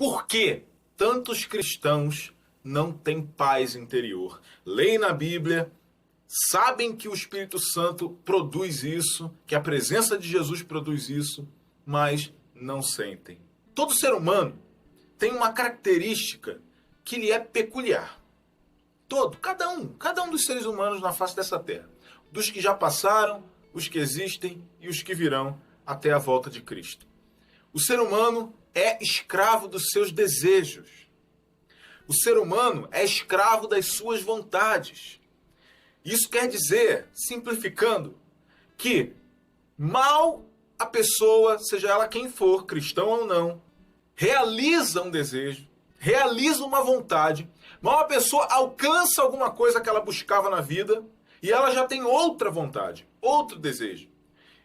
Por que tantos cristãos não têm paz interior? Leem na Bíblia, sabem que o Espírito Santo produz isso, que a presença de Jesus produz isso, mas não sentem. Todo ser humano tem uma característica que lhe é peculiar. Cada um dos seres humanos na face dessa terra. Dos que já passaram, os que existem e os que virão até a volta de Cristo. O ser humano é escravo dos seus desejos. O ser humano é escravo das suas vontades. Isso quer dizer, simplificando, que mal a pessoa, seja ela quem for, cristão ou não, realiza um desejo, realiza uma vontade, mal a pessoa alcança alguma coisa que ela buscava na vida e ela já tem outra vontade, outro desejo.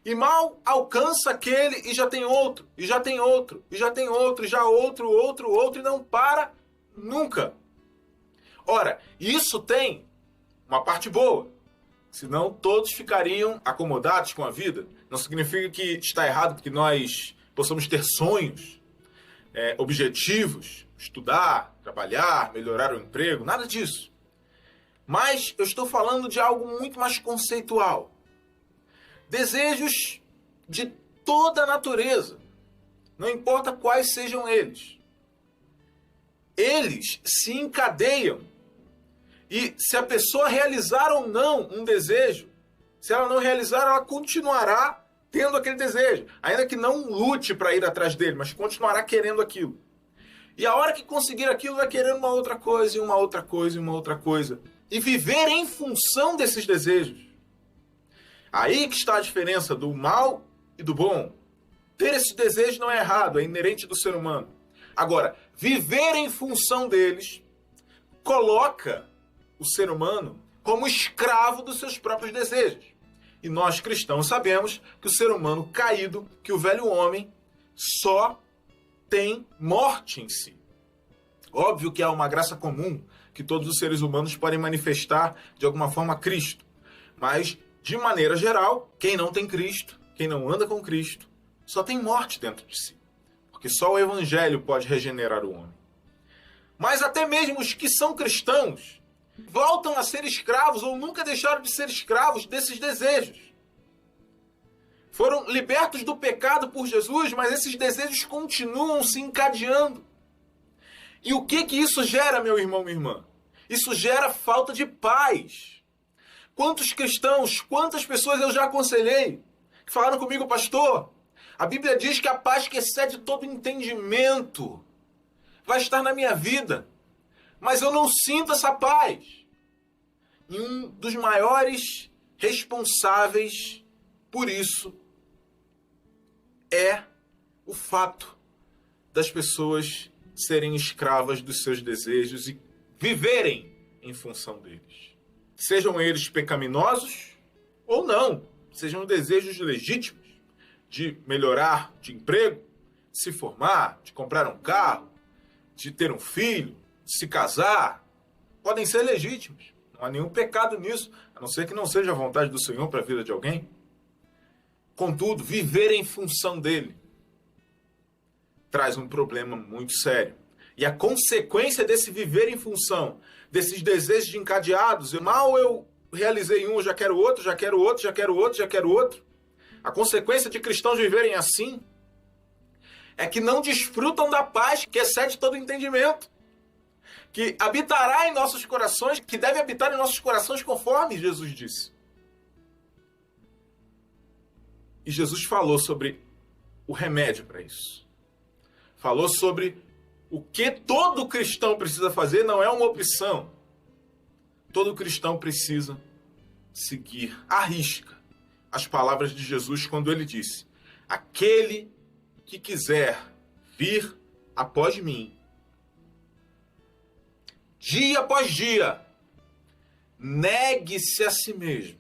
E mal alcança aquele e já tem outro, e já tem outro, e já tem outro, e já outro, e não para nunca. Ora, isso tem uma parte boa, senão todos ficariam acomodados com a vida. Não significa que está errado que nós possamos ter sonhos, objetivos, estudar, trabalhar, melhorar o emprego, nada disso. Mas eu estou falando de algo muito mais conceitual. Desejos de toda a natureza, não importa quais sejam eles. Eles se encadeiam. E se a pessoa realizar ou não um desejo, se ela não realizar, ela continuará tendo aquele desejo. Ainda que não lute para ir atrás dele, mas continuará querendo aquilo. E a hora que conseguir aquilo, vai querendo uma outra coisa, e uma outra coisa, e uma outra coisa. E viver em função desses desejos. Aí que está a diferença do mal e do bom. Ter esse desejo não é errado, é inerente do ser humano. Agora, viver em função deles coloca o ser humano como escravo dos seus próprios desejos. E nós cristãos sabemos que o ser humano caído, que o velho homem, só tem morte em si. Óbvio que há uma graça comum que todos os seres humanos podem manifestar de alguma forma a Cristo. Mas, de maneira geral, quem não tem Cristo, quem não anda com Cristo, só tem morte dentro de si. Porque só o Evangelho pode regenerar o homem. Mas até mesmo os que são cristãos voltam a ser escravos ou nunca deixaram de ser escravos desses desejos. Foram libertos do pecado por Jesus, mas esses desejos continuam se encadeando. E o que isso gera, meu irmão, minha irmã? Isso gera falta de paz. Quantos cristãos, quantas pessoas eu já aconselhei que falaram comigo, pastor, a Bíblia diz que a paz que excede todo entendimento vai estar na minha vida, mas eu não sinto essa paz. E um dos maiores responsáveis por isso é o fato das pessoas serem escravas dos seus desejos e viverem em função deles. Sejam eles pecaminosos ou não, sejam desejos legítimos de melhorar de emprego, de se formar, de comprar um carro, de ter um filho, de se casar, podem ser legítimos. Não há nenhum pecado nisso, a não ser que não seja a vontade do Senhor para a vida de alguém. Contudo, viver em função dele traz um problema muito sério. E a consequência desse viver em função, desses desejos encadeados, mal eu realizei um, eu já quero outro, já quero outro, já quero outro, já quero outro. A consequência de cristãos viverem assim é que não desfrutam da paz que excede todo entendimento, que habitará em nossos corações, que deve habitar em nossos corações conforme Jesus disse. E Jesus falou sobre o remédio para isso. Falou sobre o que todo cristão precisa fazer, não é uma opção. Todo cristão precisa seguir à risca as palavras de Jesus quando ele disse: aquele que quiser vir após mim, dia após dia, negue-se a si mesmo,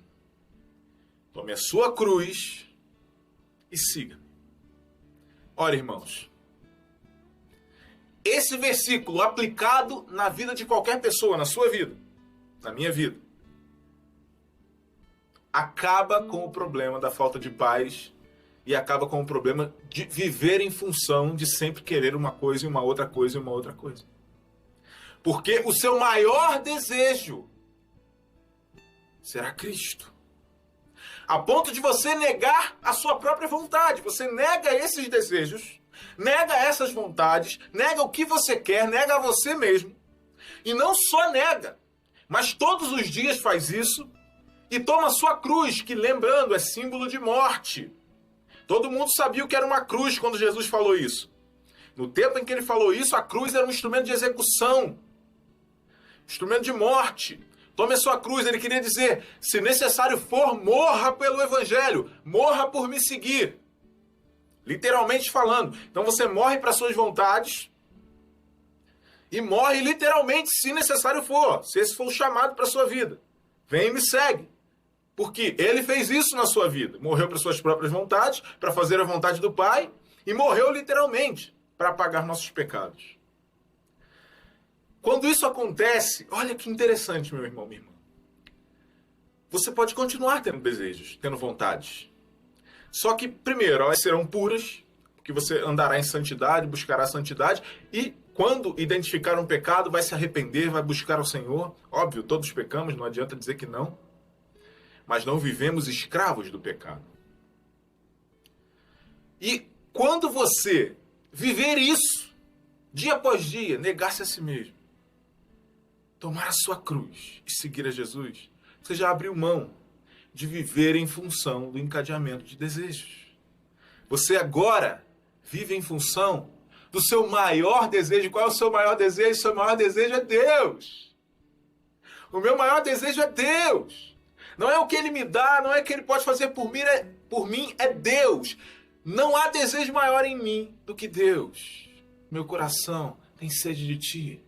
tome a sua cruz e siga. Ora, irmãos, esse versículo aplicado na vida de qualquer pessoa, na sua vida, na minha vida, acaba com o problema da falta de paz e acaba com o problema de viver em função de sempre querer uma coisa e uma outra coisa e uma outra coisa. Porque o seu maior desejo será Cristo. A ponto de você negar a sua própria vontade. Você nega esses desejos, nega essas vontades, nega o que você quer, nega a você mesmo. E não só nega, mas todos os dias faz isso e toma sua cruz, que, lembrando, é símbolo de morte. Todo mundo sabia o que era uma cruz quando Jesus falou isso. No tempo em que ele falou isso, a cruz era um instrumento de execução, instrumento de morte. Tome a sua cruz, ele queria dizer, se necessário for, morra pelo evangelho, morra por me seguir. Literalmente falando. Então você morre para suas vontades e morre literalmente, se necessário for, se esse for o chamado para a sua vida. Vem e me segue. Porque ele fez isso na sua vida. Morreu para suas próprias vontades, para fazer a vontade do Pai, e morreu literalmente para pagar nossos pecados. Quando isso acontece, olha que interessante, meu irmão, minha irmã. Você pode continuar tendo desejos, tendo vontades. Só que, primeiro, elas serão puras, porque você andará em santidade, buscará a santidade, e quando identificar um pecado, vai se arrepender, vai buscar ao Senhor. Óbvio, todos pecamos, não adianta dizer que não. Mas não vivemos escravos do pecado. E quando você viver isso, dia após dia, negar-se a si mesmo, tomar a sua cruz e seguir a Jesus, você já abriu mão de viver em função do encadeamento de desejos. Você agora vive em função do seu maior desejo. Qual é o seu maior desejo? O seu maior desejo é Deus. O meu maior desejo é Deus. Não é o que Ele me dá, não é o que Ele pode fazer por mim, é Deus. Não há desejo maior em mim do que Deus. Meu coração tem sede de Ti.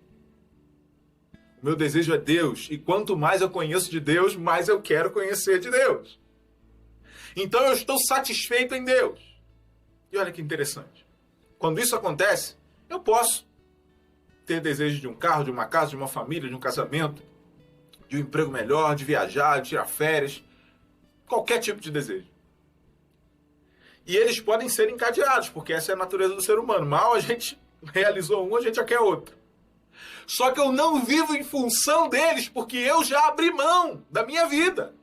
O meu desejo é Deus. E quanto mais eu conheço de Deus, mais eu quero conhecer de Deus. Então eu estou satisfeito em Deus. E olha que interessante. Quando isso acontece, eu posso ter desejo de um carro, de uma casa, de uma família, de um casamento, de um emprego melhor, de viajar, de tirar férias, qualquer tipo de desejo. E eles podem ser encadeados, porque essa é a natureza do ser humano. Mal a gente realizou um, a gente já quer outro. Só que eu não vivo em função deles, porque eu já abri mão da minha vida.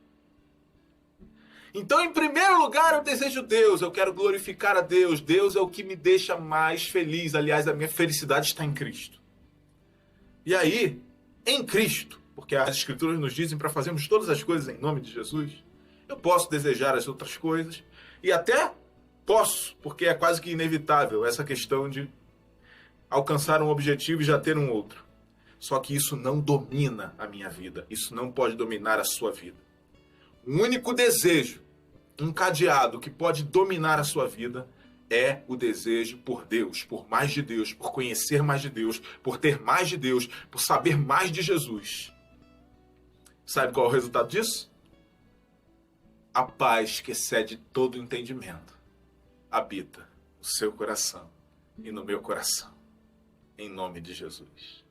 Então, em primeiro lugar, eu desejo Deus, eu quero glorificar a Deus. Deus é o que me deixa mais feliz. Aliás, a minha felicidade está em Cristo. E aí, em Cristo, porque as Escrituras nos dizem para fazermos todas as coisas em nome de Jesus, eu posso desejar as outras coisas, e até posso, porque é quase que inevitável essa questão de alcançar um objetivo e já ter um outro. Só que isso não domina a minha vida, isso não pode dominar a sua vida. O único desejo encadeado que pode dominar a sua vida é o desejo por Deus, por mais de Deus, por conhecer mais de Deus, por ter mais de Deus, por saber mais de Jesus. Sabe qual é o resultado disso? A paz que excede todo entendimento habita no seu coração e no meu coração, em nome de Jesus.